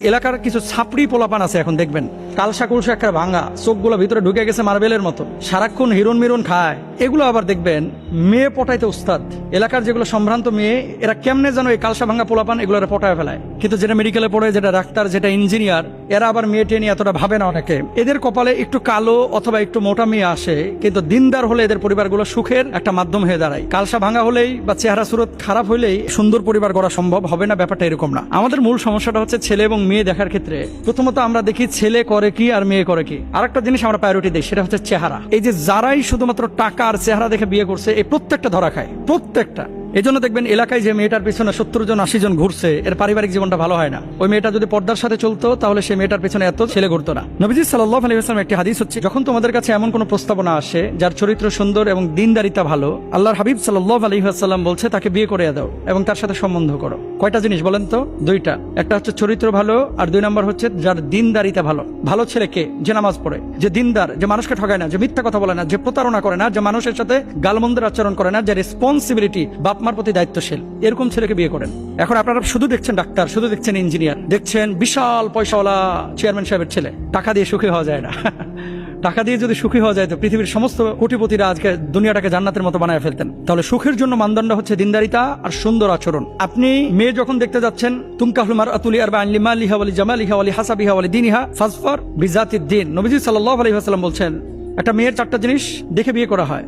এলাকার কিছু ছাপড়ি পোলাপান আছে, এখন দেখবেন কালসা কুলসা একটা ভাঙা, চোখগুলো ভিতরে ঢুকে গেছে মার্বেলের মতো, সারাক্ষণ হিরোন মিরন খায়। এগুলো আবার দেখবেন মেয়ে পটাইতে উস্তাদ। এলাকার যেগুলো সম্ভ্রান্ত মেয়ে, এরা কেমনে যেন এই কালসা ভাঙা পোলাপান এগুলো পটায় ফেলায়। কিন্তু যেটা মেডিকেলে পড়ে, যেটা ডাক্তার, যেটা ইঞ্জিনিয়ার, এরা আবার মেয়ে টেনে এতটা ভাবে না। অনেকে এদের কপালে একটু কালো অথবা একটু মোটা মেয়ে আসে, কিন্তু দিনদার হলে এদের পরিবারগুলো সুখের একটা মাধ্যম হয়ে দাঁড়ায়। কালসা ভাঙা হলেই বা চেহারা সুরত খারাপ হলেই সুন্দর পরিবার গড়া সম্ভব হবে না, ব্যাপারটা এরকম না। আমাদের মূল সমস্যাটা হচ্ছে ছেলে এবং মেয়ে দেখার ক্ষেত্রে প্রথমত আমরা দেখি ছেলে করে কি আর মেয়ে করে কি। আরেকটা জিনিস আমরা প্রায়োরিটি দিই, সেটা হচ্ছে চেহারা। এই যে যারাই শুধুমাত্র টাকা আর চেহারা দেখে বিয়ে করছে, এই প্রত্যেকটা ধরা খায়, প্রত্যেকটা। এই জন্য দেখবেন এলাকায় যে মেয়েটার পিছনে 70 জন 80 জন ঘুরছে, এর পারিবারিক জীবনটা ভালো হয় না। ওই মেয়েটা যদি পর্দার সাথে চলতো, তাহলে সেই মেয়েটার পিছনে এত ছেলে ঘুরতো না। নবীজি সাল্লাল্লাহু আলাইহি ওয়াসাল্লাম একটি হাদিস হচ্ছে, যখন তোমাদের কাছে এমন কোনো প্রস্তাবনা আসে যার চরিত্র সুন্দর এবং দিনদারিতা ভালো, আল্লাহর হাবিব সাল্লাল্লাহু আলাইহি ওয়াসাল্লাম বলছে তাকে বিয়ে করে দাও এবং তার সাথে সম্বন্ধ করো। কয়টা জিনিস বলেন তো? দুইটা। একটা হচ্ছে চরিত্র ভালো, আর দুই নম্বর হচ্ছে যার দিনদারিতা ভালো। ভালো ছেলে কে? যে নামাজ পড়ে, যে দিনদার, যে মানুষকে ঠকায় না, যে মিথ্যা কথা বলে না, যে প্রতারণা করে না, যে মানুষের সাথে গালমন্দের আচরণ করে না, যে রেসপন্সিবিলিটি, বাপ মার প্রতি দায়িত্বশীল, এরকম ছেলেকে বিয়ে করেন। এখন আপনারা শুধু দেখছেন ডাক্তার, শুধু দেখছেন ইঞ্জিনিয়ার, দেখছেন বিশাল পয়সাওয়ালা চেয়ারম্যান সাহেবের ছেলে। টাকা দিয়ে সুখী হওয়া যায় না। টাকা দিয়ে যদি সুখী হওয়া যায় তো পৃথিবীর সমস্ত কোটিপতিরা আজকে দুনিয়াটাকে জান্নাতের মতো বানায় ফেলতেন। তাহলে সুখের জন্য মানদণ্ড হচ্ছে দিনদারিতা আর সুন্দর আচরণ। আপনি মেয়ে যখন দেখতে যাচ্ছেন, তুনকাহুল মারআতুলি আরবাইন লিমালিহা ওয়ালি জামালিহা ওয়ালি হাসাবিহা ওয়ালি দীনিহা ফাজফার বিজাতিদ দ্বীন। নবীজি সাল্লাল্লাহু আলাইহি ওয়াসাল্লাম বলছেন, একটা মেয়ের 4টা জিনিস দেখে বিয়ে করা হয়।